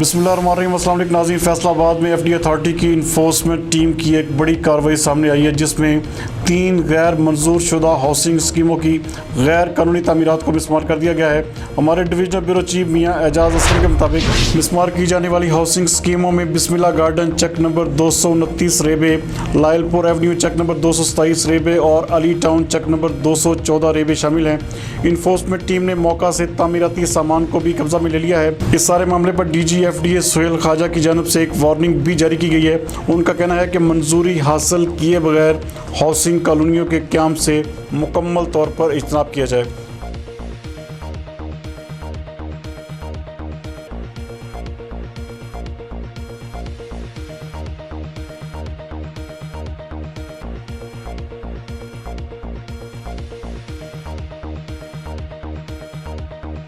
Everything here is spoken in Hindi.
बिस्मिल्लाहिर्रहमानिर्रहीम। अस्सलाम वालेकुम नाज़रीन, फैसलाबाद में FD अथॉरिटी की इंफोर्समेंट टीम की एक बड़ी कार्रवाई सामने आई है, जिसमें 3 गैर मंजूरशुदा हाउसंग स्कीमों की गैर कानूनी तामीरात को मिसमार कर दिया गया है। हमारे डिवीजनल ब्यूरो चीफ मियां एजाज असलम के मुताबिक मिसमार की जाने वाली हाउसिंग स्कीमों में बिस्मिल्लाह गार्डन चेक नंबर 229 रेबे, लायलपुर एवेन्यू चेक नंबर 227 रेबे और अली टाउन चेक नंबर 214 रेबे शामिल हैं। इंफोर्समेंट टीम ने मौका से तामीराती सामान को भी कब्जा में ले लिया है। इस सारे मामले पर DG FDA सुहेल ख्वाजा की जानब से एक वार्निंग भी जारी की गई है। उनका कहना है कि मंजूरी हासिल किए बगैर हाउसिंग कॉलोनियों के क़याम से मुकम्मल तौर पर इज्तनाब किया जाए।